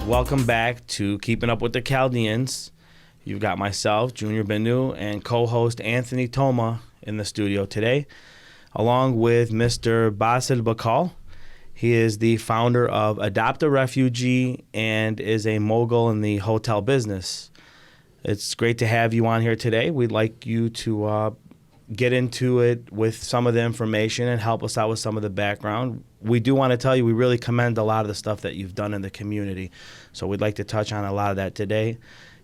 Welcome back to Keeping Up with the Chaldeans. You've got myself, Junior Binno, and co-host Anthony Toma in the studio today, along with Mr. Basil Bacall. He is the founder of Adopt a Refugee and is a mogul in the hotel business. It's great to have you on here today. We'd like you to get into it with some of the information and help us out with some of the background. We do want to tell you we really commend a lot of the stuff that you've done in the community. So we'd like to touch on a lot of that today.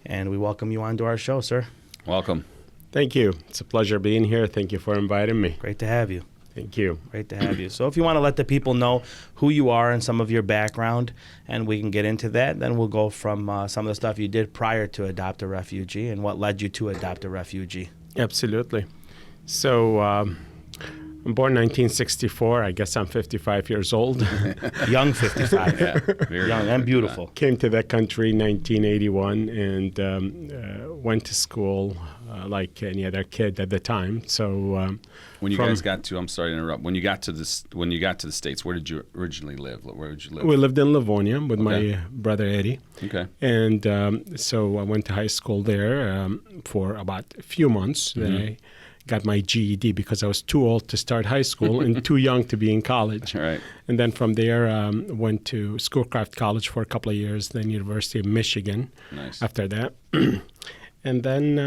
And we welcome you onto our show, sir. Welcome. Thank you. It's a pleasure being here. Thank you for inviting me. Great to have you. Thank you. Great to have you. So if you want to let the people know who you are and some of your background, and we can get into that, then we'll go from some of the stuff you did prior to Adopt a Refugee and what led you to Adopt a Refugee. Absolutely. So I'm born 1964. I guess I'm 55 years old. Young 55. Yeah, very Young and beautiful. Came to the country in 1981 and went to school like any other kid at the time. So when you guys got to, I'm sorry to interrupt. When you got to the States, where did you originally live? Where did you live? we lived in Livonia with my brother Eddie. Okay. And so I went to high school there for about a few months. Then I got my GED because I was too old to start high school and too young to be in college. All right. And then from there, went to Schoolcraft College for a couple of years, then University of Michigan. Nice. After that. And then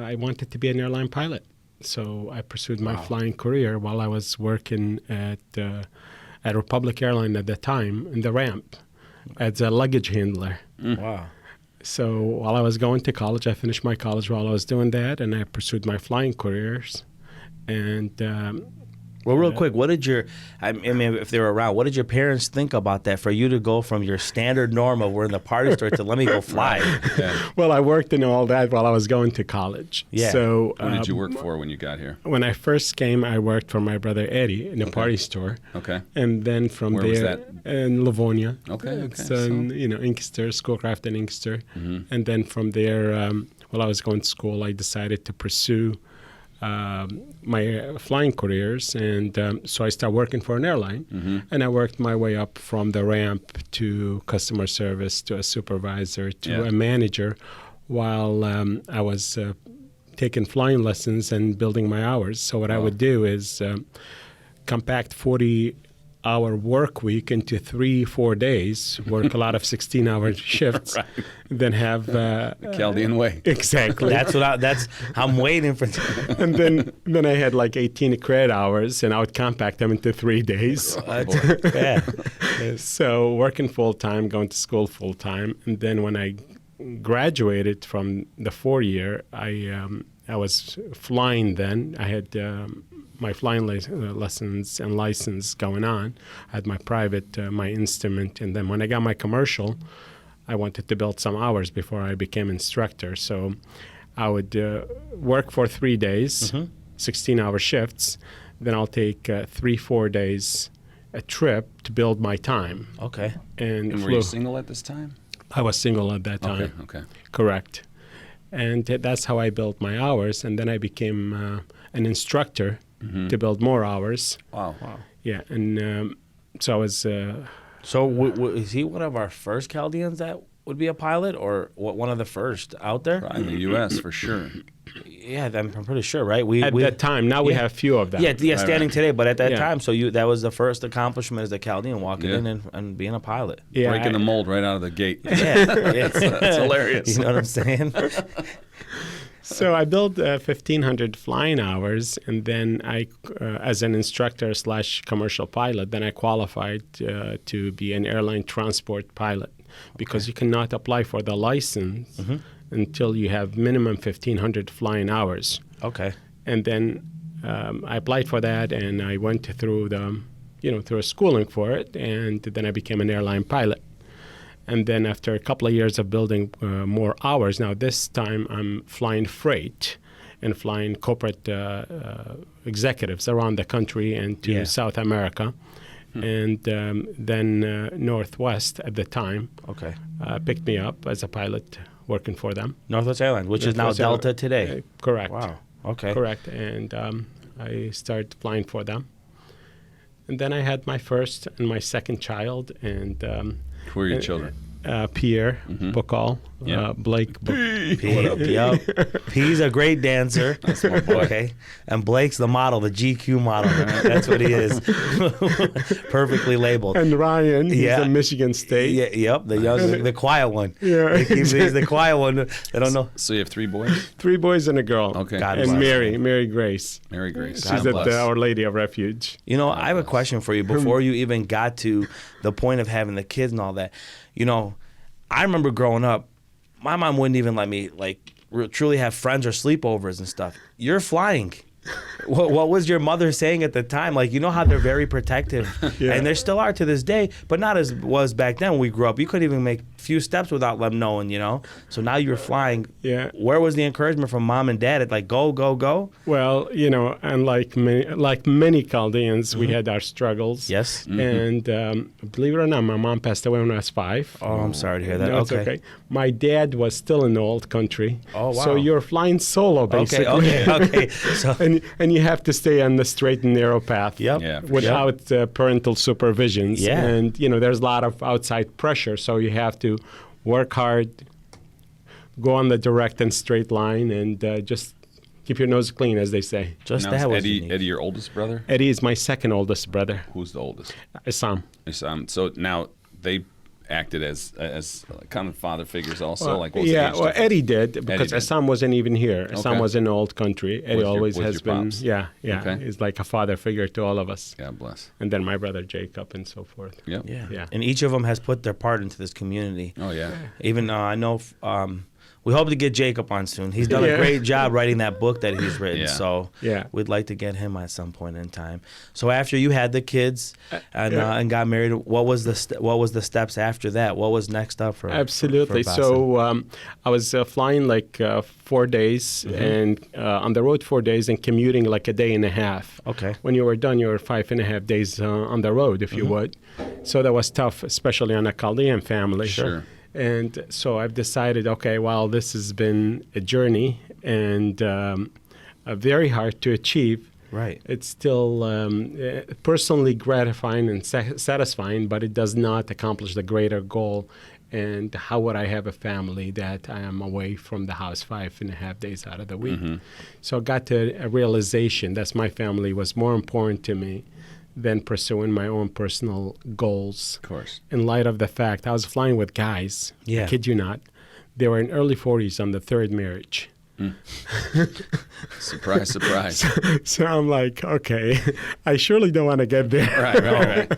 I wanted to be an airline pilot. So I pursued my flying career while I was working at Republic Airline at the time in the ramp as a luggage handler. Wow. So while I was going to college, I finished my college while I was doing that, and I pursued my flying careers. And Well, real quick, what did I mean, if they were around, what did your parents think about that for you to go from your standard norm of we're in the party store to let me go fly? well, I worked in all that while I was going to college. Yeah. So What did you work for when you got here? when I first came, I worked for my brother Eddie in a party store. Okay. And then from Where there, was in Livonia. Okay, It's okay, in, Inkster, Schoolcraft in Inkster. And then from there, while I was going to school, I decided to pursue my flying careers. And so I started working for an airline. And I worked my way up from the ramp to customer service to a supervisor to a manager while I was taking flying lessons and building my hours. So what I would do is compact 40-hour work week into 3-4 days, work a lot of 16-hour shifts, then have Chaldean way. exactly. I'm waiting for. And then I had like 18 credit hours, and I would compact them into 3 days. Yeah. So working full time, going to school full time, and then when I graduated from the 4-year, I was flying. Then I had my flying lessons and license going on. I had my private, my instrument, and then when I got my commercial, I wanted to build some hours before I became instructor. So I would work for 3 days, 16-hour shifts. Then I'll take 3-4 days a trip to build my time. Okay. And were you single at this time? I was single at that time. Okay. Correct. And that's how I built my hours. And then I became an instructor to build more hours. Wow. Yeah. And so I was... So is he one of our first Chaldeans that would be a pilot, or one of the first out there? In the U.S. for sure. Yeah, I'm pretty sure, right? At that time. Now we have a few of them. Yeah, standing today, but at that Yeah. time, so that was the first accomplishment as a Chaldean, walking in and being a pilot. Yeah, Breaking the mold right out of the gate. Yeah, That's hilarious. You know what I'm saying? So I built 1,500 flying hours, and then I, as an instructor / commercial pilot, then I qualified to be an airline transport pilot because you cannot apply for the license until you have minimum 1,500 flying hours. Okay. And then I applied for that, and I went through through a schooling for it, and then I became an airline pilot. And then after a couple of years of building more hours, now this time I'm flying freight and flying corporate executives around the country and to South America. And then Northwest at the time picked me up as a pilot working for them. Northwest Airlines, which is now Delta today. Correct. Wow. Okay. Correct. And I started flying for them. And then I had my first and my second child. And Who are your children? Pierre Bacall, Yeah. Blake. Yep. He's a great dancer. That's my boy. Okay. And Blake's the model, the GQ model. That's what he is. Perfectly labeled. And Ryan, he's Yeah. a Michigan State. Yeah, yep, the young, the quiet one. Yeah, He's the quiet one. I don't know. So you have 3 boys? 3 boys and a girl. Okay. God And bless. Mary Grace. Mary Grace. She's at the Our Lady of Refuge. You know, I have a question for you before you even got to the point of having the kids and all that. You know, I remember growing up, my mom wouldn't even let me like truly have friends or sleepovers and stuff. You're flying. What was your mother saying at the time? Like, you know how they're very protective, Yeah. and they still are to this day, but not as was back then when we grew up. You couldn't even make a few steps without them knowing, you know? So now you're flying. Yeah. Where was the encouragement from mom and dad? It's like, go, go, go? Well, you know, and like many Chaldeans, we had our struggles. Yes. And believe it or not, my mom passed away when I was 5. Oh, I'm sorry to hear that. No, it's okay. My dad was still in the old country. Oh, wow. So you're flying solo, basically. Okay. So, and you have to stay on the straight and narrow path. yep. Yeah, for Without parental supervisions. Yeah. And, you know, there's a lot of outside pressure. So you have to work hard, go on the direct and straight line, and just keep your nose clean, as they say. Just Now, that is was Eddie, unique. Eddie your oldest brother? Eddie is my second oldest brother, Who's the oldest? Assam. So now they acted as kind of father figures also? Like what was the Yeah, age well, difference? Eddie did, because did. Assam wasn't even here. Assam Okay. was in the old country. Eddie always was has your been, pops? yeah. Okay. He's like a father figure to all of us. God bless. And then my brother Jacob and so forth. Yep. Yeah. Yeah. And each of them has put their part into this community. Oh, yeah. Even I know we hope to get Jacob on soon. He's done a Yeah. great job writing that book that he's written. Yeah. So Yeah. we'd like to get him at some point in time. So after you had the kids and got married, what was the steps after that? What was next up for? Absolutely. For Basil? So I was flying like 4 days and on the road 4 days and commuting like a day and a half. Okay. When you were done, you were 5.5 days on the road, if you would. So that was tough, especially on a Chaldean family. Sure. And so I've decided, okay, well, this has been a journey and very hard to achieve. Right. It's still personally gratifying and satisfying, but it does not accomplish the greater goal. And how would I have a family that I am away from the house 5.5 days out of the week? So I got to a realization that my family was more important to me than pursuing my own personal goals. Of course. In light of the fact I was flying with guys, Yeah. I kid you not, they were in early 40s on the third marriage. Surprise, surprise. So I'm like, okay, I surely don't want to get there. Right.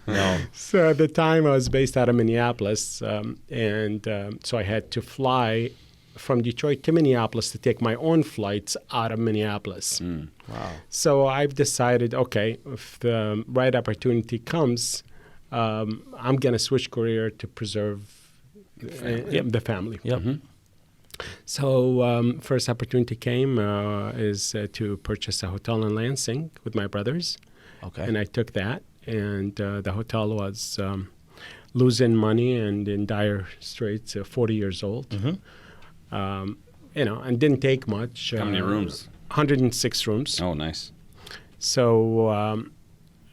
No. So at the time, I was based out of Minneapolis, and so I had to fly from Detroit to Minneapolis to take my own flights out of Minneapolis. Wow. So I've decided, okay, if the right opportunity comes, I'm going to switch career to preserve the family. Yep. So first opportunity came is to purchase a hotel in Lansing with my brothers. Okay. And I took that, and the hotel was losing money and in dire straits, 40 years old. You know, and didn't take much. How many rooms? 106 rooms. Oh, nice. So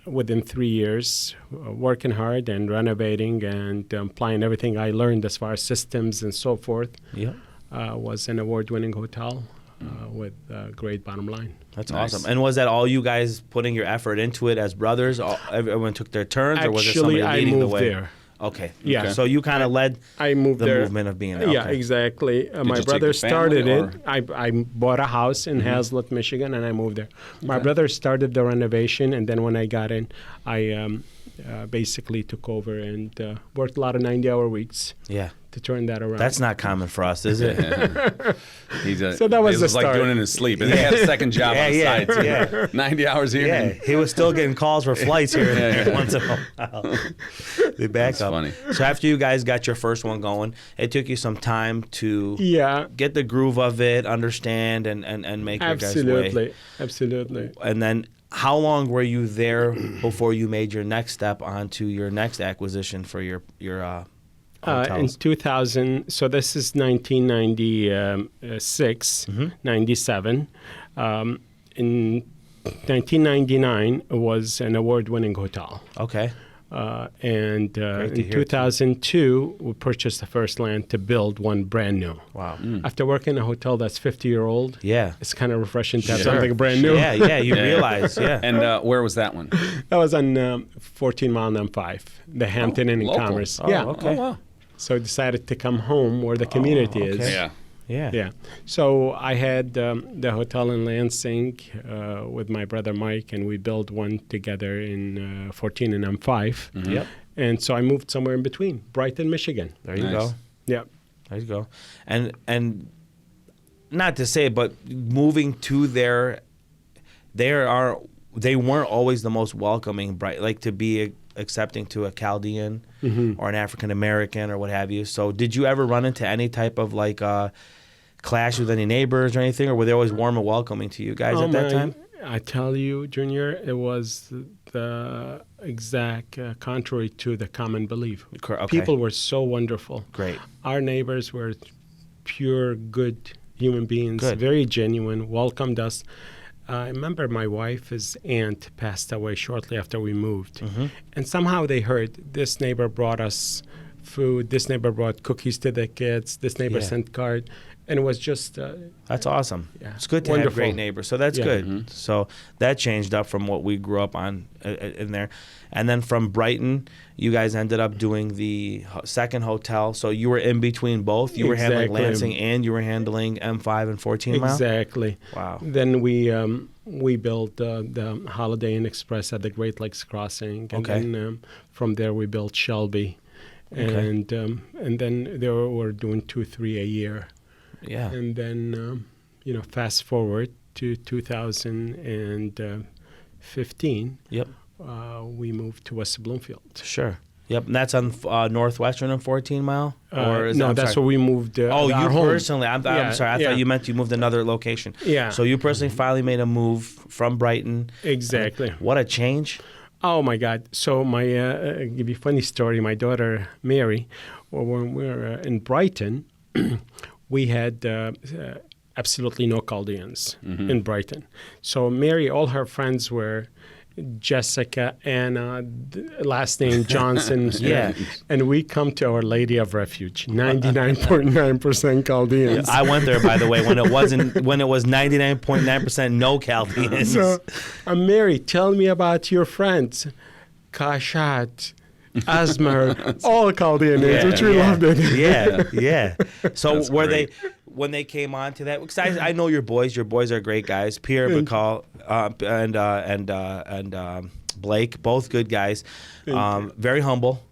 within 3 years, working hard and renovating and applying everything I learned as far as systems and so forth, Yep. was an award-winning hotel with a great bottom line. That's Nice. awesome. And was that all you guys putting your effort into it as brothers? Everyone took their turns, or was there somebody Actually, I leading the moved way? there. Okay. Yeah. Okay. So you kind of led I moved the there. movement of being there. Yeah, Okay. exactly. My you take brother the family, started or- it. I bought a house in Hazlet, Michigan, and I moved there. My brother started the renovation, and then when I got in, I basically took over and worked a lot of 90-hour weeks Yeah. to turn that around. That's not common for us, is it? So that was it the was like start. doing it in his sleep. And he had a second job on the Yeah, side, too. yeah. 90 hours here. Yeah, he was still getting calls for flights here and there once in a while. The backup. funny. So after you guys got your first one going, it took you some time to Yeah, get the groove of it, understand, and make your guys' way. absolutely. And then how long were you there before you made your next step onto your next acquisition for your In hotels? 2000, so this is 1996, 97. In 1999, it was an award-winning hotel. Okay. And Great to in hear, 2002, we purchased the first land to build one brand new. Wow. After working in a hotel that's 50-year-old, Yeah. it's kind of refreshing to have Sure. something brand new. Yeah, you realize, yeah. And where was that one? That was on 14 Mile and M5, the Hampton Inn in local. Commerce. Oh, yeah. okay. Oh, wow. So I decided to come home where the community is. okay. Yeah. Yeah. Yeah. So I had the hotel in Lansing with my brother Mike, and we built one together in 14 and M5. Yep. And so I moved somewhere in between, Brighton, Michigan. There you Nice. go. Yeah. There you go. And not to say, but moving to there, they weren't always the most welcoming, like to be accepting to a Chaldean or an African American or what have you. So did you ever run into any type of like clash with any neighbors or anything, or were they always warm and welcoming to you guys at that time? I tell you, Junior, it was the exact contrary to the common belief. Okay. People were so wonderful. Great. Our neighbors were pure, good human beings, Good. very genuine, welcomed us. I remember my wife's aunt passed away shortly after we moved. And somehow they heard this neighbor brought us food, this neighbor brought cookies to the kids, this neighbor Yeah. sent card. And it was just, That's awesome. Yeah. It's good to have Wonderful. great neighbors. So that's Yeah. good. So that changed up from what we grew up on in there. And then from Brighton, you guys ended up doing the second hotel. So you were in between both. You were handling Exactly. Lansing and you were handling M5 and 14 Mile. exactly. Wow. Then we built the Holiday Inn Express at the Great Lakes Crossing. And Okay. then from there we built Shelby. Okay. And then they were doing 2-3 a year. Yeah. And then, fast forward to 2015, Yep. we moved to West Bloomfield. Sure. Yep. And that's on Northwestern and 14 Mile? No, that's where we moved. Oh, you our home. personally. I'm Yeah, sorry. I yeah. thought you meant you moved another location. Yeah. So you personally finally made a move from Brighton. Exactly. What a change. Oh my God! So my give you a funny story. My daughter Mary, when we were in Brighton, we had absolutely no Chaldeans in Brighton. So Mary, all her friends were Jessica, Anna, last name Johnson. Yeah. And we come to Our Lady of Refuge, 99.9% Chaldeans. I went there, by the way, when it was 99.9% no Chaldeans. So, Mary, tell me about your friends, Kashat, Asmer, all Chaldean names, which we loved it. Yeah. So That's were great. they when they came on to that? Because I know your boys. Your boys are great guys. Pierre Bacall and Blake, both good guys. Very humble.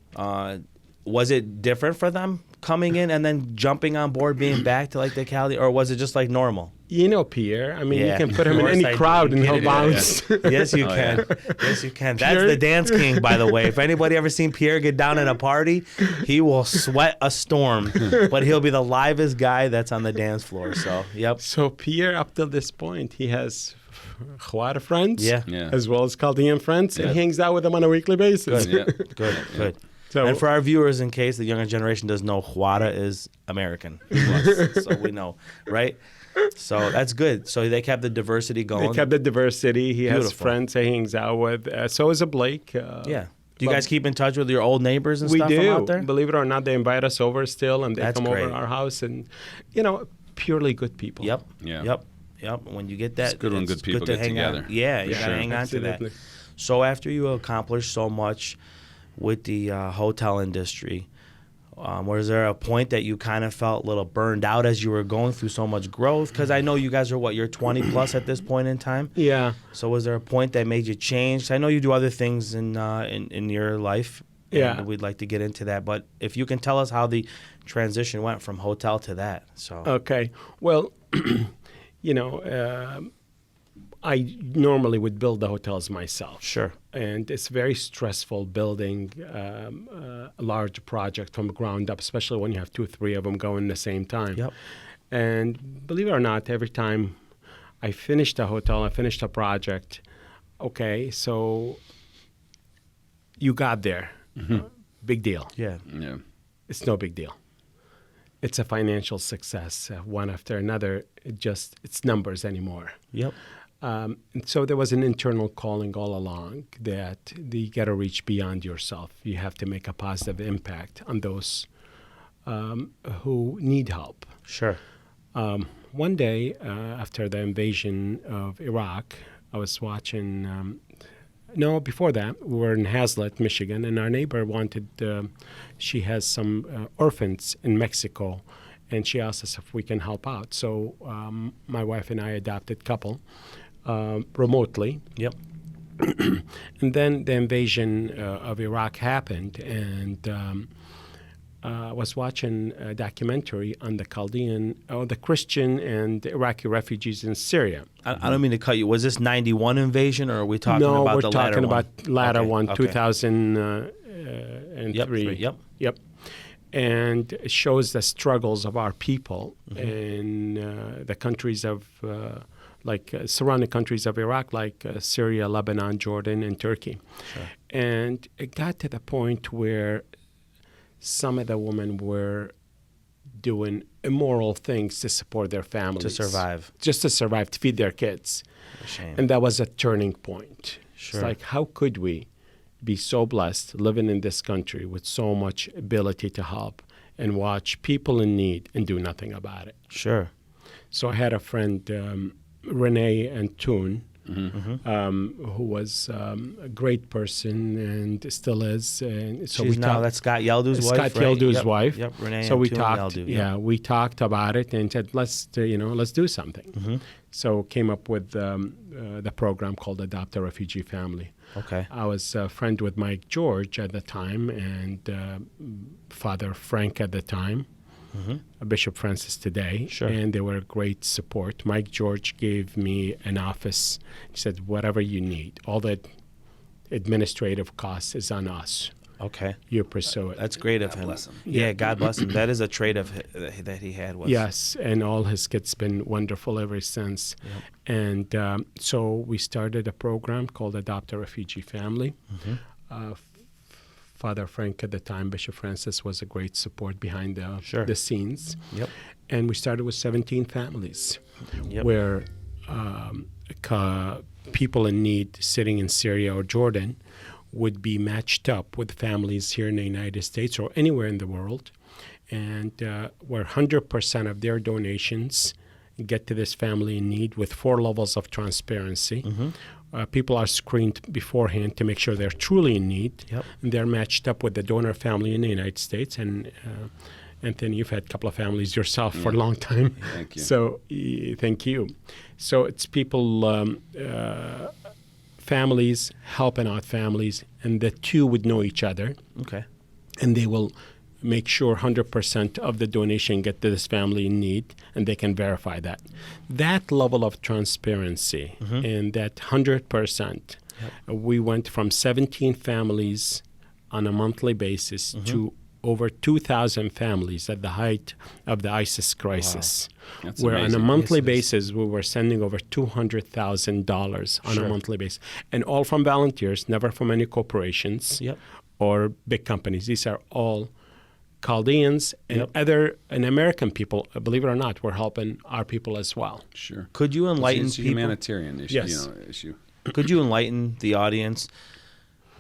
Was it different for them coming in and then jumping on board, being back to like the Cali, or was it just like normal? You know Pierre. I mean, Yeah. you can put him Of in course any I crowd do. and he'll Yeah, yeah, bounce. Yes, you Oh, can. yeah. Yes, you can. That's Pierre- the dance king, by the way. If anybody ever seen Pierre get down in a party, he will sweat a storm, but he'll be the livest guy that's on the dance floor. So, yep. So Pierre, up till this point, he has Juara friends, Yeah. Yeah. as well as Chaldean friends, and Yeah. he hangs out with them on a weekly basis. Yeah. Good. So, And for our viewers, in case the younger generation doesn't know, Juara is American. So we know, right? So that's good. So they kept the diversity going. they kept the diversity. He has Beautiful. friends he hangs out with. So is a Blake. Yeah. Do you But- guys keep in touch with your old neighbors and We stuff from do. out there? Believe it or not, they invite us over still, and they That's come over great. to our house, and purely good people. Yep. Yeah. Yep. When you get that, It's good when good people to get hang out. together. Yeah, you Yeah, gotta hang on to absolutely. that. So after you accomplished so much with the hotel industry, was there a point that you kind of felt a little burned out as you were going through so much growth? Because I know you guys are you're 20 plus at this point in time. Yeah. So was there a point that made you change? I know you do other things in your life. And Yeah. we'd like to get into that, but if you can tell us how the transition went from hotel to that. So Okay. Well, I normally would build the hotels myself. sure. And it's very stressful building a large project from ground up, especially when you have 2 or 3 of them going at the same time. Yep. And believe it or not, every time I finished a hotel, I finished a project, okay, so you got there. Big deal. Yeah. Yeah. It's no big deal. It's a financial success, one after another. It's numbers anymore. Yep. And so there was an internal calling all along that you got to reach beyond yourself. You have to make a positive impact on those who need help. Sure. One day after the invasion of Iraq, I was watching. No, before that, we were in Hazlet, Michigan, and our neighbor wanted. She has some orphans in Mexico, and she asked us if we can help out. So my wife and I adopted couple remotely. Yep. And then the invasion of Iraq happened, and I was watching a documentary on the Chaldean, the Christian and Iraqi refugees in Syria. I don't mean to cut you. Was this 91 invasion, or are we talking No, about we're the latter talking one? about latter Okay, one, okay. 2003. Yep. And it shows the struggles of our people in the countries of, surrounding countries of Iraq, like Syria, Lebanon, Jordan, and Turkey. Sure. And it got to the point where some of the women were doing immoral things to support their families. To survive. Just to survive, to feed their kids. A shame. And that was a turning point. Sure. It's like, how could we be so blessed living in this country with so much ability to help and watch people in need and do nothing about it? Sure. So I had a friend, Renee Antoon, who was a great person and still is. And so She's now that's Scott Yeldu's wife. Scott right? Yeldu's Yep. wife. Yep. Renee. So we Antoon talked. Yeldu, Yeah, we talked about it and said, let's do something. So came up with the program called Adopt a Refugee Family. Okay. I was a friend with Mike George at the time and Father Frank at the time. Bishop Francis today, Sure. and they were a great support. Mike George gave me an office. He said, whatever you need, all that administrative costs is on us. Okay. You pursue it. That's great of him. bless him. Yeah, God bless him. That is a trait of that he had. Was Yes, and all his kids been wonderful ever since. And so we started a program called Adopt a Refugee Family. Father Frank at the time, Bishop Francis, was a great support behind the scenes. Yep. And we started with 17 families Yep. where people in need sitting in Syria or Jordan would be matched up with families here in the United States or anywhere in the world, and where 100% of their donations get to this family in need with 4 levels of transparency. People are screened beforehand to make sure they're truly in need. Yep. And they're matched up with the donor family in the United States. And Anthony, you've had a couple of families yourself for a long time. Thank you. So thank you. So it's people, families helping out families, and the two would know each other. Okay. And they will make sure 100% of the donation get to this family in need, and they can verify that. That level of transparency and that 100%, we went from 17 families on a monthly basis to over 2,000 families at the height of the ISIS crisis, That's where amazing. on a monthly Yes, it is. basis we were sending over $200,000 on Sure. a monthly basis, and all from volunteers, never from any corporations Yep. or big companies. These are all Chaldeans and Yep. other and American people, believe it or not, were helping our people as well. Sure. Could you enlighten It's a people? humanitarian issue. Yes. Issue. Could you enlighten the audience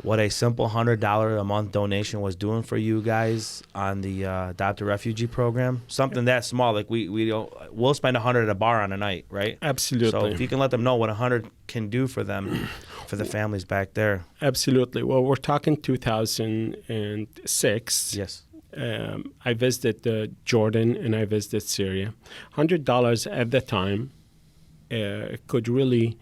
what a simple $100 a month donation was doing for you guys on the Adopt a Refugee program? Something that small, like we'll spend $100 at a bar on a night, right? Absolutely. So if you can let them know what $100 can do for them, for the families back there. Absolutely. Well, we're talking 2006. Yes. I visited Jordan and I visited Syria. $100 at the time could really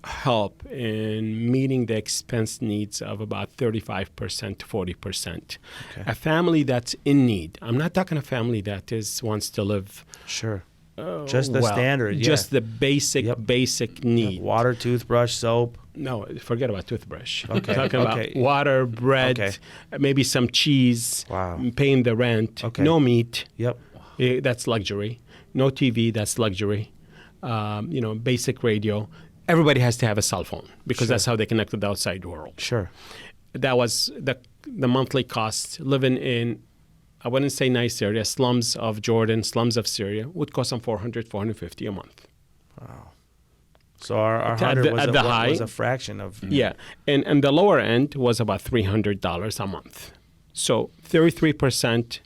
help in meeting the expense needs of about 35% to 40%. Okay. A family that's in need. I'm not talking a family that wants to live Sure. Just the standard, yeah. Just the basic need. Water, toothbrush, soap. No, forget about toothbrush. Okay, Talking okay. about water, bread, Okay. maybe some cheese, Wow. paying the rent, Okay. no meat. Yep. That's luxury. No TV, that's luxury. Basic radio. Everybody has to have a cell phone because that's how they connect with the outside world. Sure. That was the monthly cost. Living in, I wouldn't say nice area, slums of Jordan, slums of Syria, would cost them $400, $450 a month. Wow. So our At 100 was, the a, high. was a fraction of. Yeah, and the lower end was about $300 a month. So 33%,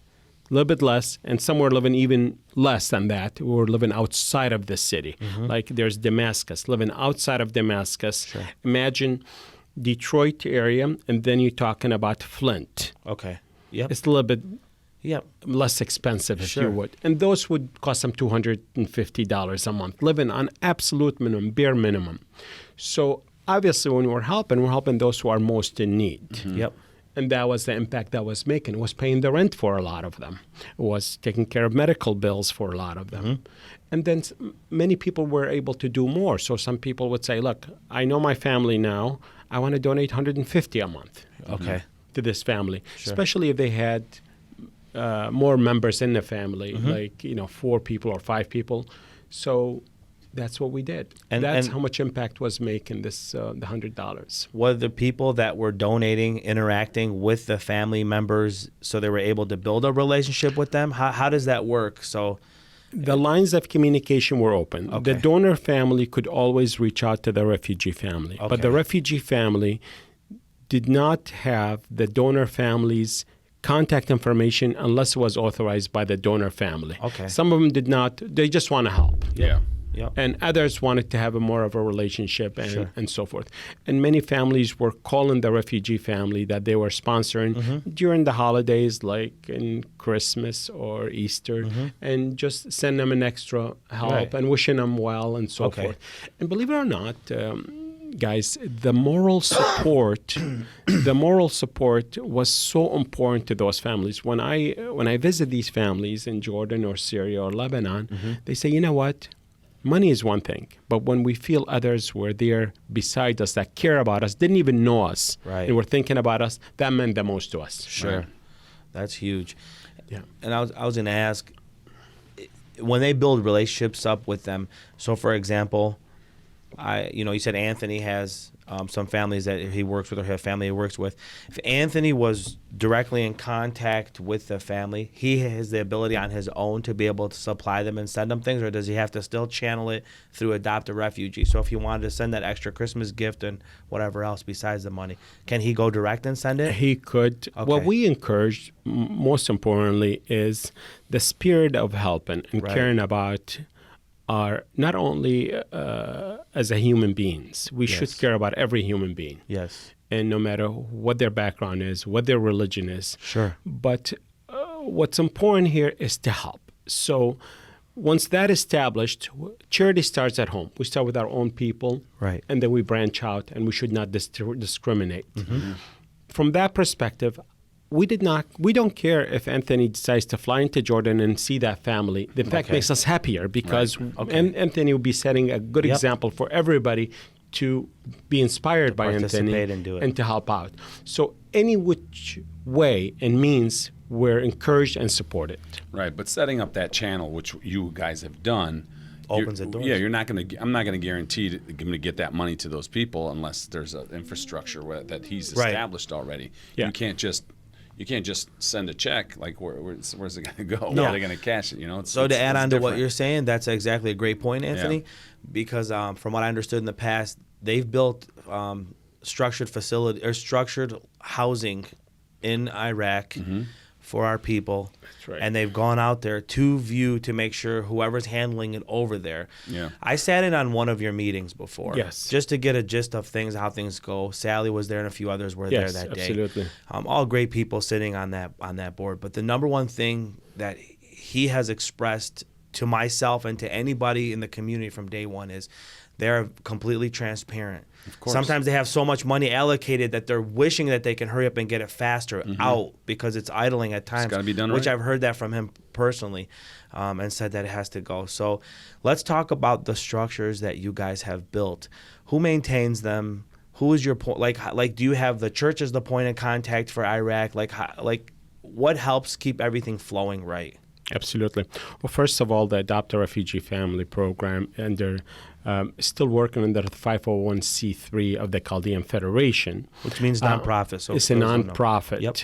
a little bit less, and some were living even less than that. We were living outside of the city. Like there's Damascus, living outside of Damascus. Sure. Imagine Detroit area, and then you're talking about Flint. Okay. Yep. It's a little bit Yep. less expensive, if Sure. you would. And those would cost them $250 a month, living on absolute minimum, bare minimum. So obviously when we're helping those who are most in need. Yep. And that was the impact that was making. It was paying the rent for a lot of them. It was taking care of medical bills for a lot of them. And then many people were able to do more. So some people would say, look, I know my family now. I want to donate $150 a month Okay. to this family, especially if they had more members in the family, like 4 people or 5 people. So that's what we did. And- That's and- how much impact was making this the $100. Were the people that were donating interacting with the family members so they were able to build a relationship with them? How does that work? So, The lines of communication were open. Okay. The donor family could always reach out to the refugee family, but the Okay. refugee family did not have the donor family's contact information unless it was authorized by the donor family. Okay. Some of them did not. They just want to help. Yeah. yep. And others wanted to have a more of a relationship and, Sure. and so forth. And many families were calling the refugee family that they were sponsoring during the holidays, like in Christmas or Easter, and just send them an extra help Right. and wishing them well and so Okay. forth. And believe it or not, guys, the moral support was so important to those families. When I visit these families in Jordan or Syria or Lebanon, they say, you know what? Money is one thing, but when we feel others were there beside us that care about us, didn't even know us, Right. and were thinking about us, that meant the most to us. Sure. Right. That's huge. Yeah. And I was going to ask, when they build relationships up with them, so for example, you said Anthony has some families that he works with or have family he works with. If Anthony was directly in contact with the family, he has the ability on his own to be able to supply them and send them things, or does he have to still channel it through Adopt a Refugee? So if he wanted to send that extra Christmas gift and whatever else besides the money, can he go direct and send it? He could. Okay. What we encourage, most importantly, is the spirit of helping and Right. caring about our, not only as a human beings, we should Yes. care about every human being. Yes. And no matter what their background is, what their religion is. Sure. But what's important here is to help. So once that established, charity starts at home. We start with our own people, Right. and then we branch out, and we should not discriminate. From that perspective, we don't care if Anthony decides to fly into Jordan and see that family. In fact, Okay. makes us happier because Okay. Anthony will be setting a good Yep. example for everybody to be inspired by Anthony participate and do it. and to help out. So any which way and means, we're encouraged and supported. Right, but setting up that channel, which you guys have done, Opens the doors. Yeah, you're not going to. I'm not going to guarantee him to get that money to those people unless there's an infrastructure that he's Right. established already. Yeah. You can't just send a check. Like where's it going to go? No. Where are they going to cash it? So to add on to what different. you're saying, that's exactly a great point, Anthony, because from what I understood in the past, they've built structured facility or structured housing in Iraq for our people. That's right. And they've gone out there to make sure whoever's handling it over there. Yeah. I sat in on one of your meetings before. Yes. Just to get a gist of things, how things go. Sally was there and a few others were Yes, there that day. absolutely. All great people sitting on that board. But the number one thing that he has expressed to myself and to anybody in the community from day one is they're completely transparent. Of course. Sometimes they have so much money allocated that they're wishing that they can hurry up and get it faster out because it's idling at times. gotta be done which right. I've heard that from him personally, and said that it has to go. So let's talk about the structures that you guys have built. Who maintains them? Who is your point? Like, do you have the church as the point of contact for Iraq? Like, what helps keep everything flowing right? Absolutely. Well, first of all, the Adopt a Refugee Family program, and they're still working under the 501c3 of the Chaldean Federation. Which means nonprofit. So It's a those who know. nonprofit. Yep.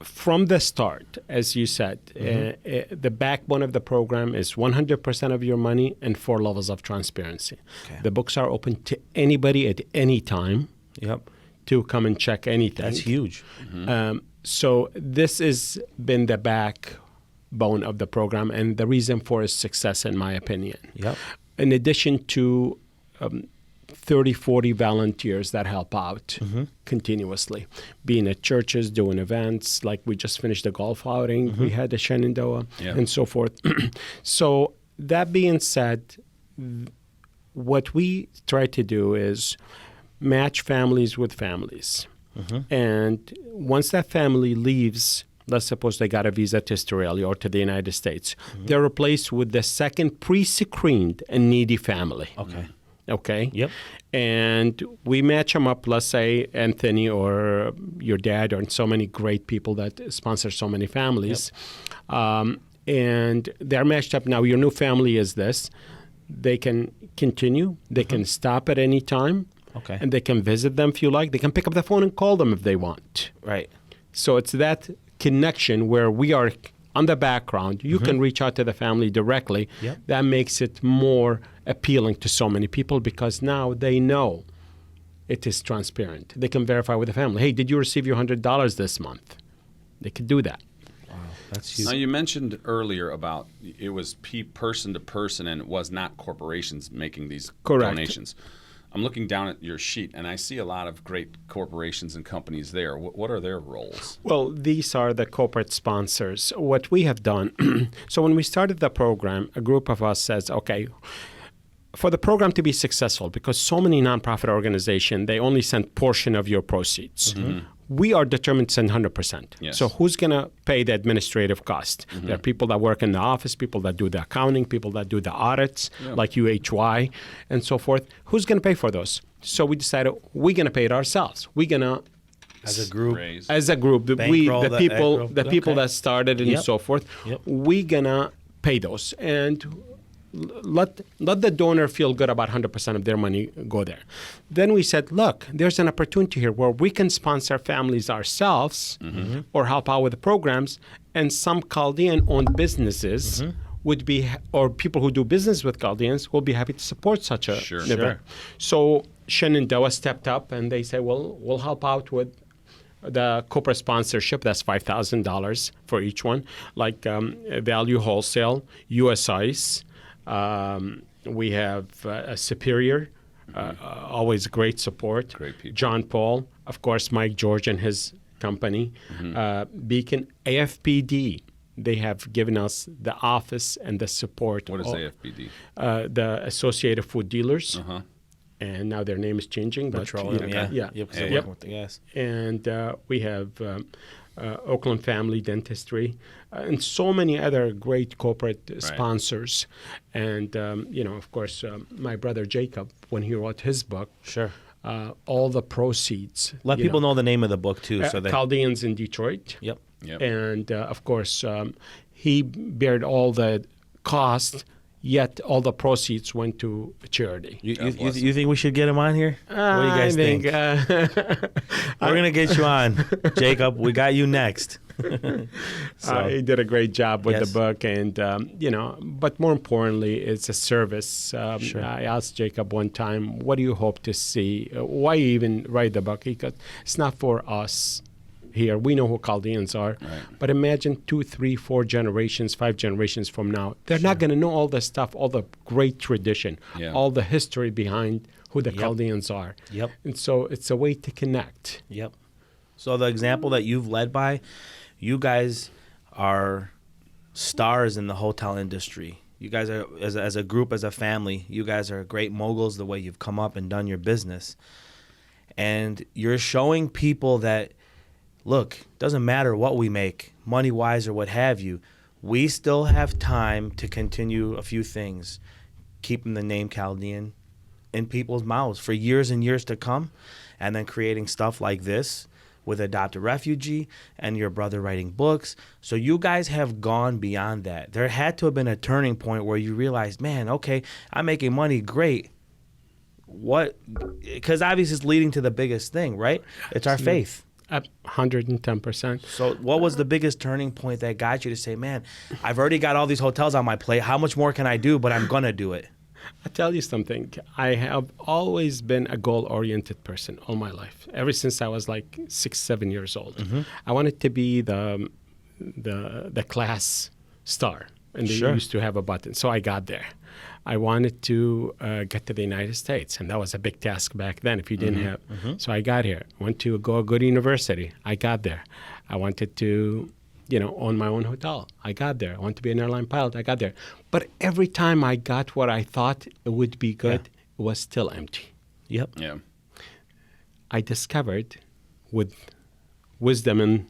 from the start, as you said, the backbone of the program is 100% of your money and 4 levels of transparency. Okay. The books are open to anybody at any time Yep. to come and check anything. That's huge. So this has been the backbone of the program and the reason for its success, in my opinion. Yep. In addition to 30, 40 volunteers that help out continuously, being at churches, doing events, like we just finished the golf outing, we had the Shenandoah, and so forth. So that being said, what we try to do is match families with families. And once that family leaves, let's suppose they got a visa to Australia or to the United States, they're replaced with the second pre-screened and needy family. Okay. Yep. And we match them up, let's say Anthony or your dad or so many great people that sponsor so many families. And they're matched up. Now, your new family is this. They can continue. They can stop at any time. Okay. And they can visit them if you like. They can pick up the phone and call them if they want. Right. So it's that connection where we are on the background. You can reach out to the family directly. Yep. That makes it more appealing to so many people because now they know it is transparent. They can verify with the family. Hey, did you receive your $100 this month? They could do that. Wow. That's huge. Now, you mentioned earlier about it was person to person and it was not corporations making these Correct. donations. I'm looking down at your sheet, and I see a lot of great corporations and companies there. What are their roles? Well, these are the corporate sponsors. What we have done, so when we started the program, a group of us says, okay, for the program to be successful, because so many nonprofit organizations, they only send portion of your proceeds. We are determined to send 100%. Yes. So who's going to pay the administrative cost? There are people that work in the office, people that do the accounting, people that do the audits, like UHY, and so forth. Who's going to pay for those? So we decided we're going to pay it ourselves. We're going to, As a group. as a group, the people that started and so forth, we're going to pay those. And let the donor feel good about 100% of their money go there. Then we said, look, there's an opportunity here where we can sponsor families ourselves or help out with the programs, and some Chaldean-owned businesses would be, or people who do business with Chaldeans will be happy to support such a event. So Shenandoah stepped up and they said, well, we'll help out with the corporate sponsorship. That's $5,000 for each one, like Value Wholesale, US Ice. We have a Superior, always great support. Great people. John Paul, of course, Mike George and his company. Beacon, AFPD. They have given us the office and the support. What is AFPD? The Associated Food Dealers. And now their name is changing. Petroleum, And we have Oakland Family Dentistry, and so many other great corporate sponsors. And, of course, my brother Jacob, when he wrote his book, all the proceeds. Let people know the name of the book, too. So Chaldeans in Detroit. Yep. And, of course, he bared all the cost, yet all the proceeds went to charity. You think we should get him on here? What do you guys think? We're going to get you on. Jacob, we got you next. He did a great job with the book, and, but more importantly, it's a service. I asked Jacob one time, what do you hope to see? Why even write the book? He goes, it's not for us here. We know who Chaldeans are. But imagine 2, 3, 4 generations, 5 generations from now. They're not going to know all the stuff, all the great tradition, all the history behind who the Chaldeans are. And so it's a way to connect. So the example that you've led by, you guys are stars in the hotel industry. You guys are, as a group, as a family, you guys are great moguls the way you've come up and done your business. And you're showing people that, look, doesn't matter what we make, money-wise or what have you, we still have time to continue a few things, keeping the name Chaldean in people's mouths for years and years to come, and then creating stuff like this with Adopt a Refugee and your brother writing books. So you guys have gone beyond that. There had to have been a turning point where you realized, man, okay, I'm making money, great. What? Because obviously it's leading to the biggest thing, right? It's our faith. At 110%. So what was the biggest turning point that got you to say, man, I've already got all these hotels on my plate. How much more can I do? But I'm going to do it. I'll tell you something. I have always been a goal-oriented person all my life. Ever since I was like 6, 7 years old. Mm-hmm. I wanted to be the class star. And they Sure. used to have a button. So I got there. I wanted to get to the United States. And that was a big task back then if you didn't have. Mm-hmm. So I got here. Went to go a good university. I got there. I wanted to, own my own hotel. I got there. I wanted to be an airline pilot. I got there. But every time I got what I thought it would be good, it was still empty. Yep. Yeah. I discovered with wisdom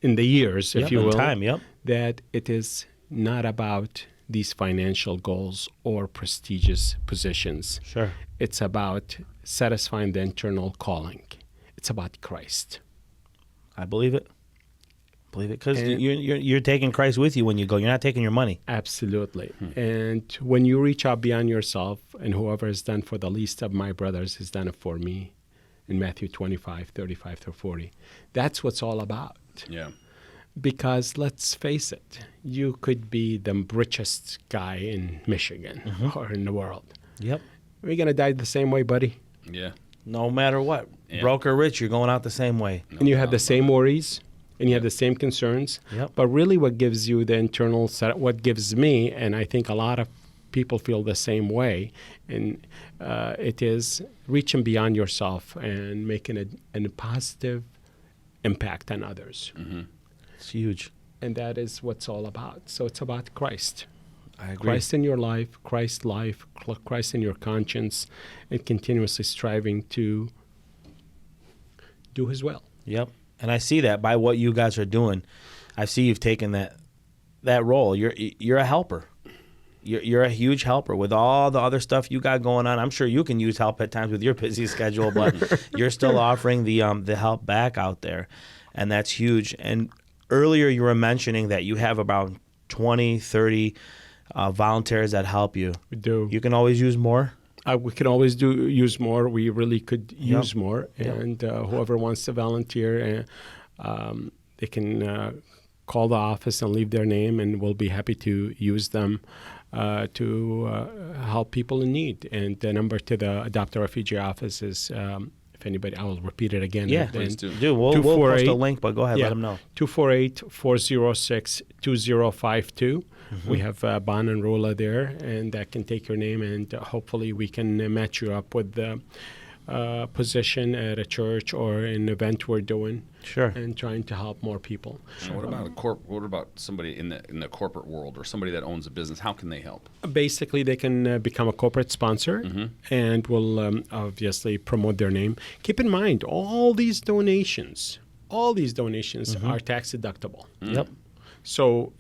in the years, if you in will, time, yep. that it is not about these financial goals or prestigious positions. Sure. It's about satisfying the internal calling. It's about Christ. I believe it. Because you're taking Christ with you when you go. You're not taking your money. Absolutely. And when you reach out beyond yourself, and whoever has done for the least of my brothers has done it for me, in Matthew 25, 35 through 40, that's what's all about. Yeah. Because let's face it, you could be the richest guy in Michigan or in the world. Yep. We're going to die the same way, buddy. Yeah. No matter what. Yeah. Broke or rich, you're going out the same way. And you have the same worries, and you have the same concerns. Yep. But really what gives you the internal, what gives me, and I think a lot of people feel the same way, and it is reaching beyond yourself and making a positive impact on others. Mm-hmm. It's huge. And that is what's all about. So it's about Christ. I agree. Christ in your life, Christ in your conscience, and continuously striving to do His will. Yep. And I see that by what you guys are doing. I see you've taken that role. You're a helper. You're a huge helper with all the other stuff you got going on. I'm sure you can use help at times with your busy schedule, but you're still offering the help back out there, and that's huge. And earlier you were mentioning that you have about 20, 30 volunteers that help you. We do. You can always use more. We can always use more. We really could use Yep. more. Yep. And whoever wants to volunteer, they can call the office and leave their name, and we'll be happy to use them to help people in need. And the number to the Adopt a Refugee office is, if anybody, I will repeat it again. Yeah, Please do. Dude, we'll post 248 a link, but go ahead, let them know. 248-406-2052. We have Bon and Rola there, and that can take your name, and hopefully we can match you up with the position at a church or an event we're doing. Sure. And trying to help more people. And what about somebody in the corporate world or somebody that owns a business? How can they help? Basically, they can become a corporate sponsor, and will obviously promote their name. Keep in mind, all these donations are tax deductible. Yep. So,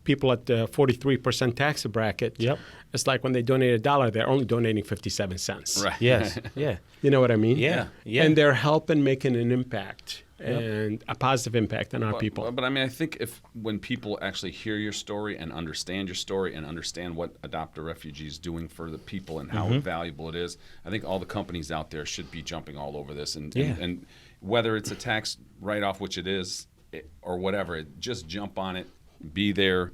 people at the 43% tax bracket, Yep. it's like when they donate $1, they're only donating 57 cents. Right. Yes. Yeah. You know what I mean? Yeah. Yeah. And they're helping making an impact and a positive impact on our people. But I mean, I think when people actually hear your story and understand your story and understand what Adopt a Refugee is doing for the people and how valuable it is, I think all the companies out there should be jumping all over this. And whether it's a tax write-off, which it is, or whatever, just jump on it, be there,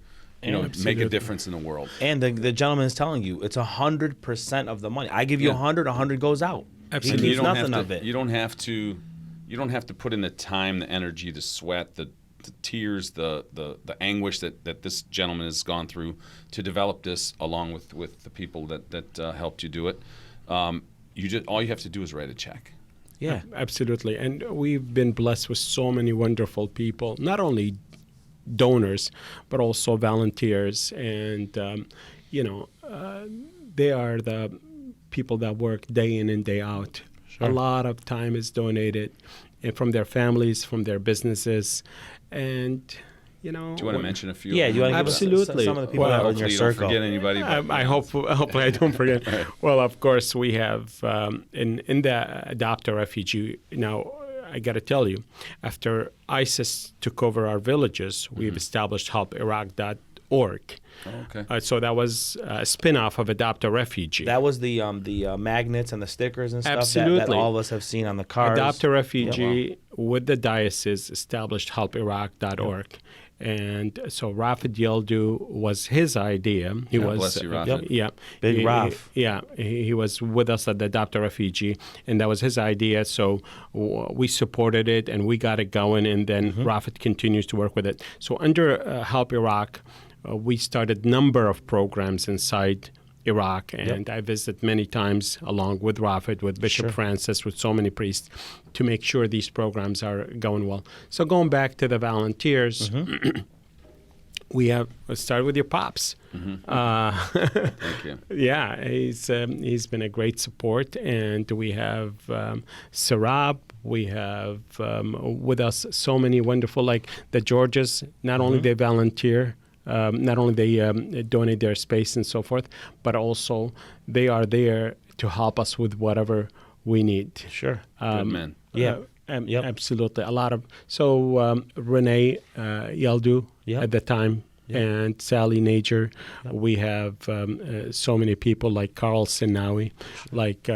make a difference in the world. And the gentleman is telling you it's 100% of the money. I give you 100, 100 goes out. Absolutely. He keeps nothing of it. You don't have to put in the time, the energy, the sweat, the tears, the anguish that this gentleman has gone through to develop this, along with the people that helped you do it. All you have to do is write a check. Yeah. Absolutely. And we've been blessed with so many wonderful people, not only donors, but also volunteers. And, they are the people that work day in and day out. Sure. A lot of time is donated, and from their families, from their businesses. And, Do you want to mention a few? Yeah, you want to give us Absolutely. some of the people Well, that are in Hopefully your you don't circle. forget anybody. But, hopefully I don't forget. Well, of course, we have in the Adopt a Refugee. Now, I got to tell you, after ISIS took over our villages, we've established helpiraq.org. kutwc.org. Oh, okay. So that was a spin-off of Adopt a Refugee. That was the magnets and the stickers and stuff that Absolutely. all of us have seen on the cars. Adopt a Refugee with the diocese established helpiraq.org. Yep. And so Rafid Yildu was his idea. He was bless you, Rafid. Yeah, Big Raf. He was with us at the Adopt a Refugee, and that was his idea. So we supported it, and we got it going, and then Rafid continues to work with it. So under Help Iraq, we started a number of programs inside Iraq, and I visit many times along with Rafid, with Bishop Francis, with so many priests, to make sure these programs are going well. So going back to the volunteers, we have start with your pops. Thank you. Yeah, he's been a great support, and we have Sarab. We have with us so many wonderful, like the Georges. Not only they volunteer. Not only they donate their space and so forth, but also they are there to help us with whatever we need. Sure. Good man. Absolutely. A lot of Renee Yeldu at the time and Sally Najer. We have so many people like Carl Sinawi, like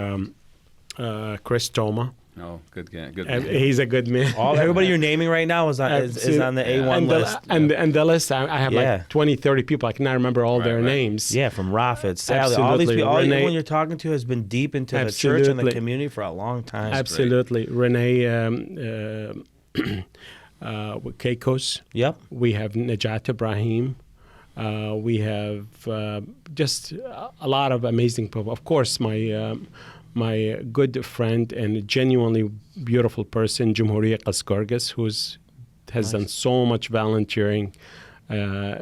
Chris Toma. Oh, good guy. Good man. He's a good man. Everybody you're naming right now is on the A1 list. And the list, I have like 20, 30 people. I cannot remember all their names. Yeah, from Rafid, Sally, all these people, everyone you're talking to has been deep into the church and the community for a long time. Absolutely. Renee Keikos. Yep. We have Najat Ibrahim. We have just a lot of amazing people. Of course, my good friend and genuinely beautiful person, Jumhuriya Qasgargas, who has done so much volunteering.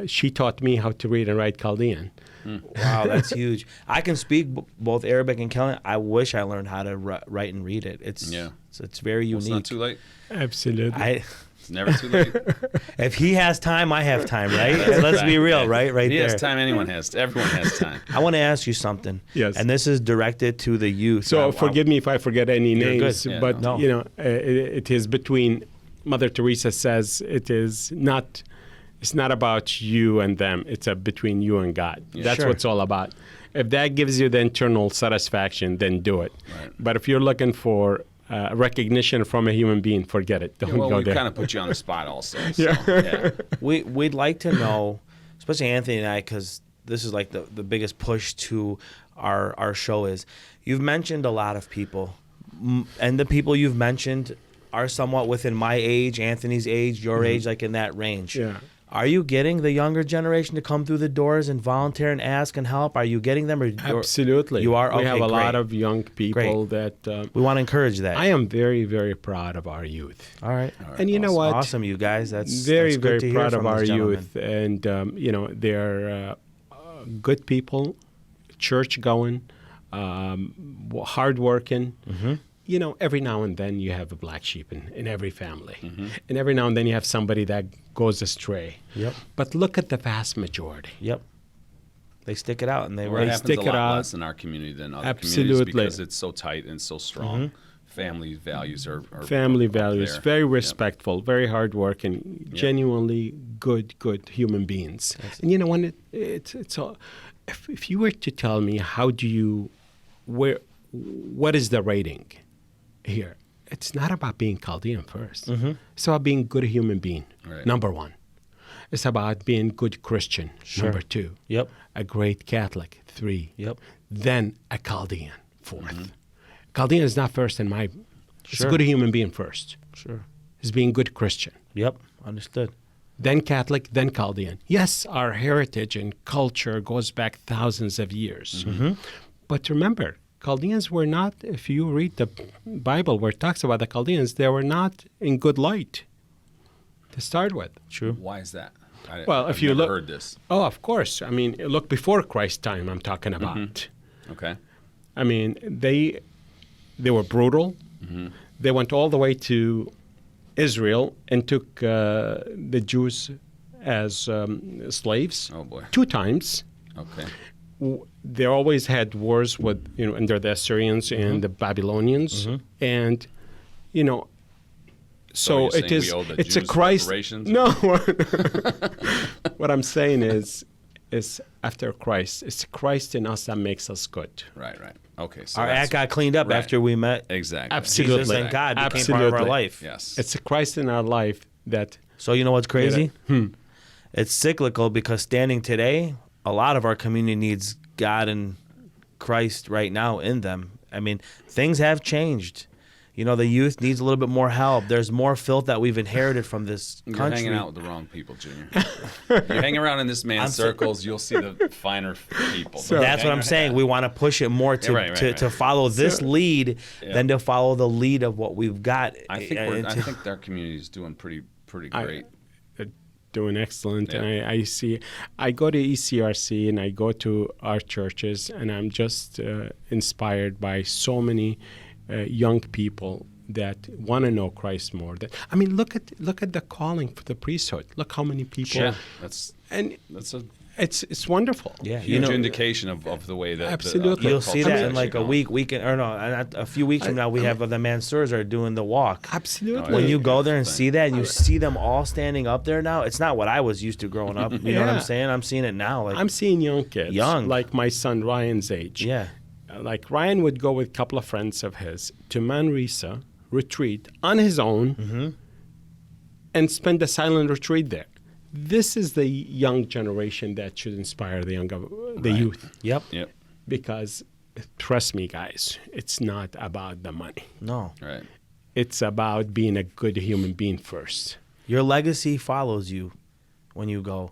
She taught me how to read and write Chaldean. Wow, that's huge. I can speak both Arabic and Chaldean. I wish I learned how to write and read it. It's very unique. It's not too late. Absolutely. It's never too late. If he has time, I have time, right? Let's be real, right? Right he there. He has time. Everyone has time. I want to ask you something. Yes. And this is directed to the youth. So forgive me if I forget any names, good. But it is between. Mother Teresa says it's not about you and them. It's between you and God. That's what it's all about. If that gives you the internal satisfaction, then do it. Right. But if you're looking for recognition from a human being, forget it. Don't go we there. kind of put you on the spot also. So, We'd like to know, especially Anthony and I, because this is like the biggest push to our show is, you've mentioned a lot of people, and the people you've mentioned are somewhat within my age, Anthony's age, your age, like in that range. Yeah. Are you getting the younger generation to come through the doors and volunteer and ask and help? Are you getting them? Absolutely. You are? We Okay, have a great. lot of young people that... we want to encourage that. I am very, very proud of our youth. All right. And you know what? Awesome, you guys. That's very, good very to hear proud from of our this gentleman. youth. And, they're good people, church-going, hardworking. Every now and then you have a black sheep in every family. And every now and then you have somebody that goes astray. Yep. But look at the vast majority. Yep. They stick it out, and they happens stick a lot it out. less in our community than other Absolutely. communities because it's so tight and so strong. Family values are family values, there. very respectful, very hardworking, genuinely good human beings. And when it's all, if you were to tell me what is the rating here? It's not about being Chaldean first. It's about being a good human being, number one. It's about being good Christian, number two. Yep. A great Catholic, 3. Yep. Then a Chaldean, 4th. Chaldean is not first in my... It's a good human being first. Sure. It's being good Christian. Yep. Understood. Then Catholic, then Chaldean. Yes, our heritage and culture goes back thousands of years. But remember, Chaldeans were not, if you read the Bible where it talks about the Chaldeans, they were not in good light to start with. True. Why is that? If you look, heard this. Oh, of course. I mean, look before Christ's time. I'm talking about. Okay. I mean, they were brutal. They went all the way to Israel and took the Jews as slaves. Oh boy. 2 times. Okay. They always had wars with, under the Assyrians and the Babylonians. And, So you're saying it is. we owe the It's a Jews Christ. reparations? No. What I'm saying is after Christ, it's Christ in us that makes us good. Right. Okay. So Our that's- act got cleaned up right. after we met Exactly. Absolutely. Jesus and God became part of our Absolutely. life. Yes. It's a Christ in our life that. So you know what's crazy? It's cyclical because standing today, a lot of our community needs God and Christ right now in them. I mean, things have changed. You know, the youth needs a little bit more help. There's more filth that we've inherited from this You're country. hanging out with the wrong people, Junior. You're hanging around in this man's circles, you'll see the finer people. So- That's what I'm saying. We want to push it more to Right. to follow this lead Yeah. than to follow the lead of what we've got. I think our community is doing pretty great. Doing excellent. Yeah. And I go to ECRC and I go to our churches, and I'm just inspired by so many young people that want to know Christ more. I mean, look at the calling for the priesthood. Look how many people. Yeah, that's a It's wonderful. Yeah, huge indication of the way that Absolutely. You'll see that in like a week. a few weeks from now. We have the Mansurs are doing the walk. Absolutely. When you go That's there the and thing. see that, and you see them all standing up there now. It's not what I was used to growing up. You know what I'm Yeah. saying? I'm seeing it now. Like I'm seeing young kids, like my son Ryan's age. yeah, Like Ryan would go with a couple of friends of his to Manresa retreat on his own and spend a silent retreat there. This is the young generation that should inspire the youth. yep, Yep. Because trust me, guys, it's not about the money. no. Right. It's about being a good human being first. Your legacy follows you when you go.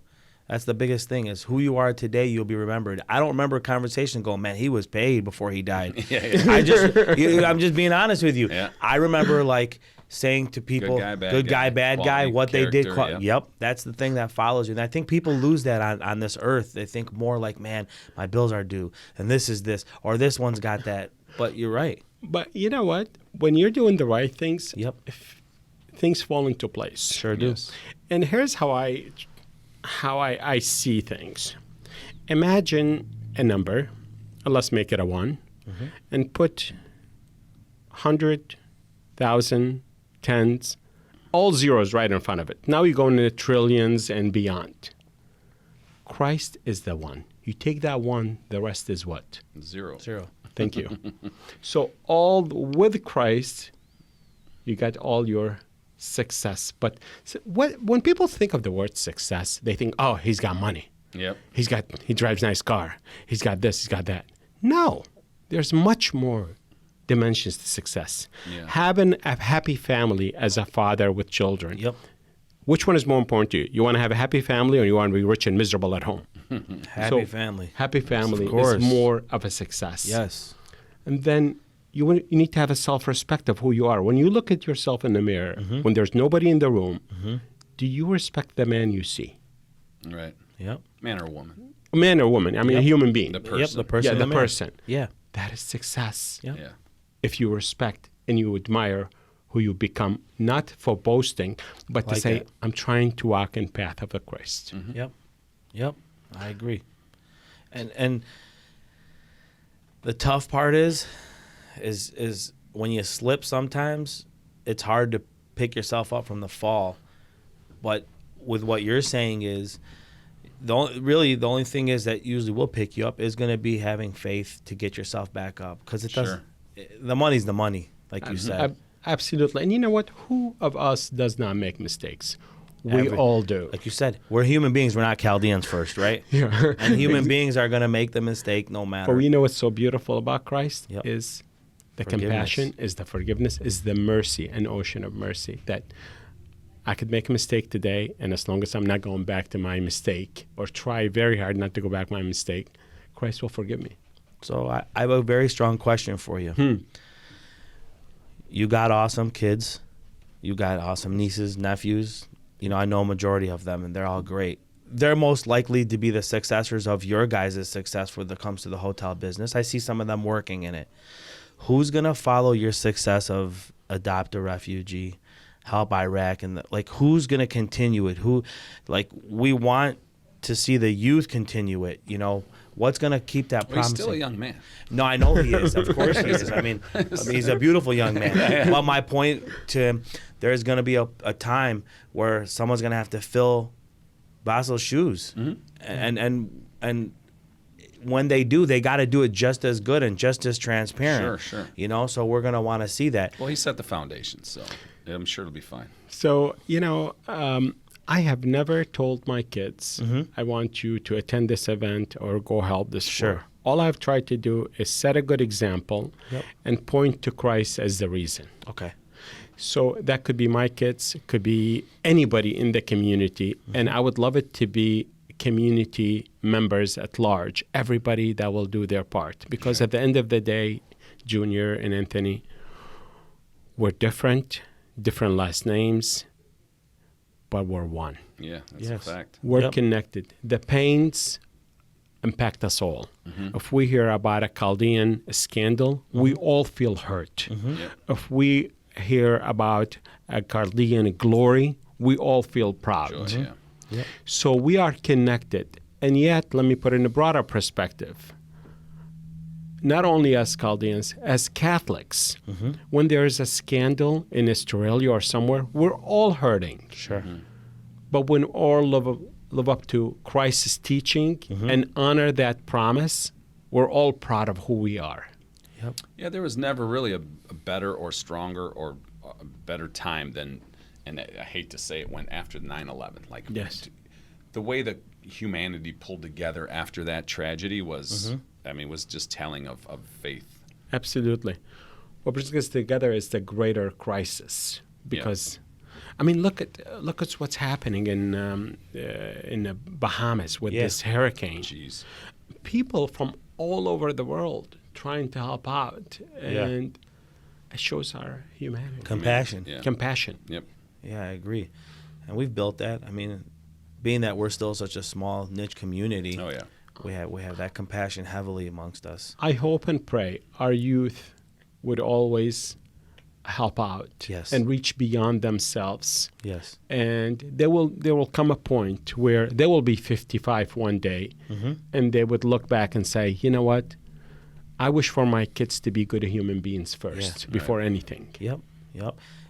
That's the biggest thing is who you are today, you'll be remembered. I don't remember a conversation going, man, he was paid before he died. I'm just being honest with you. Yeah. I remember like saying to people, Good guy, bad guy, what they did. character, Yep. That's the thing that follows you. And I think people lose that on this earth. They think more like, man, my bills are due and this is this or this one's got that. But you're right. But you know what? When you're doing the right things, Yep. things fall into place. Sure do. Yes. And here's how I see things. Imagine a number, let's make it a 1, and put 100,000, tens, all zeros right in front of it. Now you're going into trillions and beyond. Christ is the one. You take that one, the rest is what? Zero. Thank you. So all with Christ, you got all your success. But when people think of the word success, they think, oh, he's got money. Yep. He drives a nice car. He's got this, he's got that. No, there's much more dimensions to success. Yeah. Having a happy family as a father with children. Yep. Which one is more important to you? You want to have a happy family or you want to be rich and miserable at home? Happy family. Happy family Of course. is more of a success. Yes. And then you need to have a self-respect of who you are. When you look at yourself in the mirror, when there's nobody in the room, do you respect the man you see? Right. Yep. Man or woman. A man or woman, I mean a human being. The person. Yep. The person. Yeah, in the mirror. person. Yeah. That is success. Yep. Yeah. If you respect and you admire who you become, not for boasting, but to Like say, that. I'm trying to walk in path of the Christ. Yep. Yep. I agree. And the tough part is when you slip sometimes, it's hard to pick yourself up from the fall. But with what you're saying is the only thing is that usually will pick you up is going to be having faith to get yourself back up because it does. The money's the money, like you said. Absolutely. And you know what? Who of us does not make mistakes? We all do. Like you said, we're human beings. We're not Chaldeans first, right? Yeah. And human beings are going to make the mistake no matter. But we know what's so beautiful about Christ Yep. is the Forgiveness. compassion, is the forgiveness, is the mercy, an ocean of mercy that I could make a mistake today, and as long as I'm not going back to my mistake or try very hard not to go back to my mistake, Christ will forgive me. So I have a very strong question for you. You got awesome kids. You got awesome nieces, nephews. You know, I know a majority of them, and they're all great. They're most likely to be the successors of your guys' success when it comes to the hotel business. I see some of them working in it. Who's going to follow your success of Adopt a Refugee, Help Iraq, and who's going to continue it? We want to see the youth continue it, you know. what's going to keep that Well, he's promising? still a young man. No, I know he is. Of course he is. I mean, he's a beautiful young man. But my point to him, there's going to be a time where someone's going to have to fill Basil's shoes. And when they do, they got to do it just as good and just as transparent. Sure. You know, so we're going to want to see that. Well, he set the foundation, so I'm sure it'll be fine. So, I have never told my kids, I want you to attend this event or go help this poor. All I've tried to do is set a good example and point to Christ as the reason. Okay. So that could be my kids, it could be anybody in the community, and I would love it to be community members at large, everybody that will do their part. Because at the end of the day, Junior and Anthony, we're different last names, but we're one. Yeah, that's a fact. We're connected. The pains impact us all. If we hear about a Chaldean scandal, we all feel hurt. If we hear about a Chaldean glory, we all feel proud. Joy, So we are connected. And yet, let me put it in a broader perspective. Not only as Chaldeans, as Catholics, when there is a scandal in Australia or somewhere, we're all hurting. Sure. But when all live up to Christ's teaching and honor that promise, we're all proud of who we are. Yeah, there was never really a better or stronger or a better time than, and I hate to say it, went after 9/11. Like, the way that humanity pulled together after that tragedy was, was just telling of faith. Absolutely. What brings us together is the greater crisis. Because, look at what's happening in the Bahamas with this hurricane. Jeez. People from all over the world trying to help out, and it shows our humanity. Compassion. Compassion. Yep. Yeah, I agree. And we've built that. I mean, being that we're still such a small niche community, we have that compassion heavily amongst us. I hope and pray our youth would always help out and reach beyond themselves. Yes. And there will come a point where they will be 55 one day, and they would look back and say, you know what? I wish for my kids to be good human beings first before anything. Yep.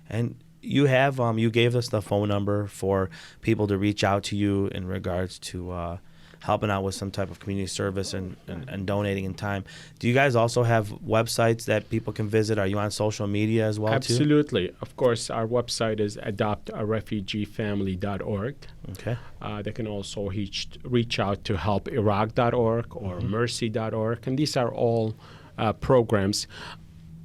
And you have you gave us the phone number for people to reach out to you in regards to helping out with some type of community service and donating in time. Do you guys also have websites that people can visit? Are you on social media as well, Absolutely. Of course, our website is adoptarefugeefamily.org. Okay. They can also reach out to helpiraq.org or mercy.org. And these are all programs.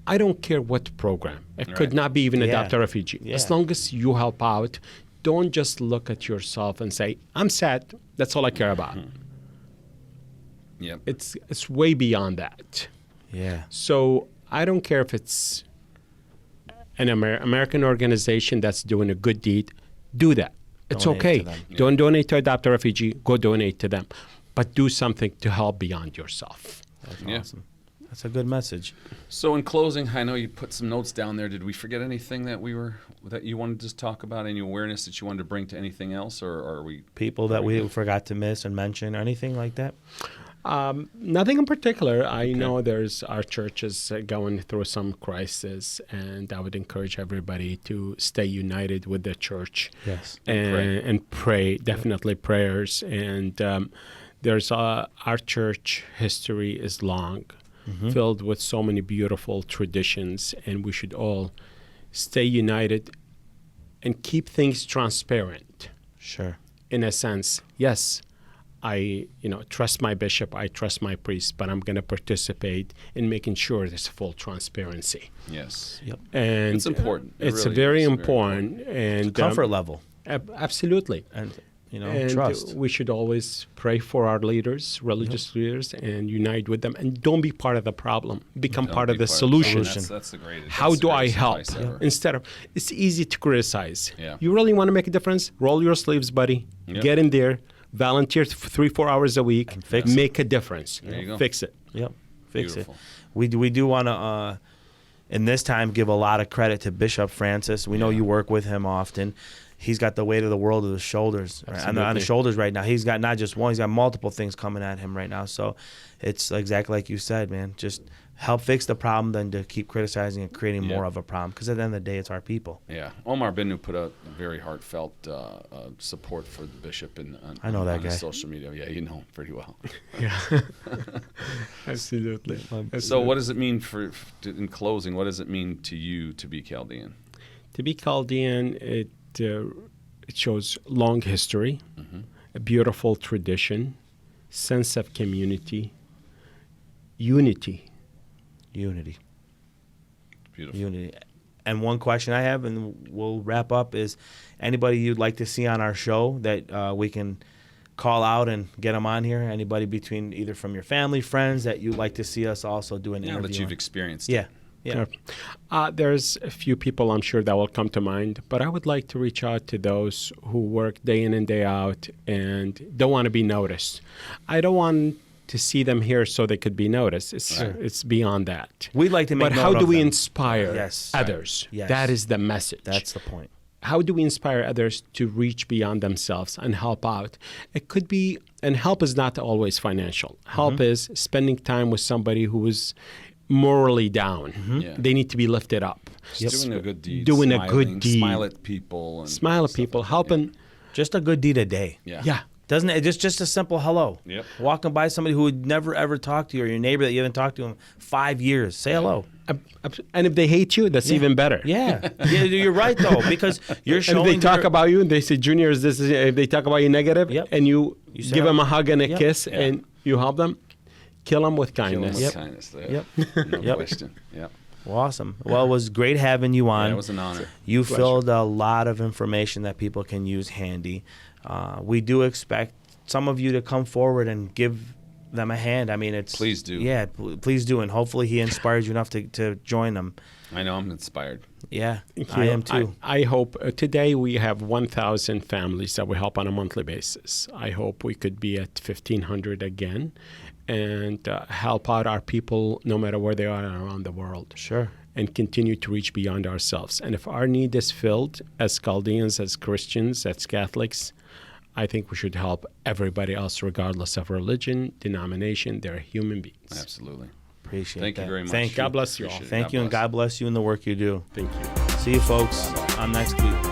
I don't care what program. It could not be even Adopt a Refugee. As long as you help out, don't just look at yourself and say, I'm sad. That's all I care about. Yep. It's way beyond that. Yeah. So I don't care if it's an American organization that's doing a good deed. Do that. It's okay. Don't donate to Adopt a Refugee. Go donate to them. But do something to help beyond yourself. That's awesome. That's a good message. So in closing, I know you put some notes down there. Did we forget anything that you wanted to talk about? Any awareness that you wanted to bring to anything else, or are we people that we forgot to miss and mention, or anything like that? Nothing in particular. I know our church is going through some crisis, and I would encourage everybody to stay united with the church. Yes, and pray. Definitely prayers. And there's our church history is long. Filled with so many beautiful traditions, and we should all stay united and keep things transparent. Sure. In a sense, yes, I trust my bishop, I trust my priest, but I'm going to participate in making sure there's full transparency. Yes. Yep. And it's important. It's very important. And comfort level. Absolutely. And and trust. We should always pray for our leaders, religious leaders, and unite with them. And don't be part of the problem. Become part of the solution. That's the greatest. How do I help? Instead of, it's easy to criticize. Yeah. You really want to make a difference? Roll your sleeves, buddy. Yep. Get in there. Volunteer 3-4 hours a week. Make a difference. There you go. Fix it. Yep. Fix Beautiful. it. We do want to, in this time, give a lot of credit to Bishop Francis. We know you work with him often. he's got the weight of the world on his shoulders, right? on his shoulders right now. He's got not just one, he's got multiple things coming at him right now. So it's exactly like you said, man. Just help fix the problem than to keep criticizing and creating more of a problem. Because at the end of the day, it's our people. Yeah. Omar Binno put a very heartfelt support for the bishop I know that on guy. his social media. Yeah, you know him pretty well. Yeah, absolutely. So what does it mean in closing, what does it mean to you to be Chaldean? To be Chaldean, it shows long history, a beautiful tradition, sense of community, unity. Beautiful. Unity. And one question I have, and we'll wrap up, is anybody you'd like to see on our show that we can call out and get them on here? Anybody between either from your family, friends that you'd like to see us also do an interview That you've on? experienced. Yeah. Yeah. There's a few people I'm sure that will come to mind, but I would like to reach out to those who work day in and day out and don't want to be noticed. I don't want to see them here so they could be noticed. It's beyond that. We'd like to make But note how do of we them. inspire others? Yes. That is the message. That's the point. How do we inspire others to reach beyond themselves and help out? It could be, and help is not always financial. Help is spending time with somebody who is morally down. Yeah. They need to be lifted up. Just doing a good deed. Doing a good deed. Smile at people. And Smile at stuff people, like that. helping. Just a good deed a day. Yeah. Doesn't it? Just a simple hello. Yep. Walking by somebody who would never ever talk to you, or your neighbor that you haven't talked to in 5 years. Say hello. And if they hate you, that's even better. Yeah. Yeah, you're right though, because you're And showing. if they talk your- about you and they say, Junior, if they talk about you negative, Yep. and you say give them hello. a hug and a Yep. kiss Yeah. and you help them, kill them with Kill 'em kindness. with kindness. There. Yep. No Yep. question. Yep. Well, awesome. Well, it was great having you on. Yeah, it was an honor. You filled a lot of information that people can use handy. We do expect some of you to come forward and give them a hand. I mean, it's Please do. Yeah, please do, and hopefully he inspires you enough to join them. I know I'm inspired. Yeah, Thank I you. am too. I hope today we have 1,000 families that we help on a monthly basis. I hope we could be at 1,500 again and help out our people no matter where they are around the world. Sure. And continue to reach beyond ourselves. And if our need is filled as Chaldeans, as Christians, as Catholics, I think we should help everybody else regardless of religion, denomination. They're human beings. Absolutely. Appreciate Thank that. you very much. Thank you. God bless you all. Appreciate it. Thank you, and bless. God bless you in the work you do. Thank you. See you folks on next week.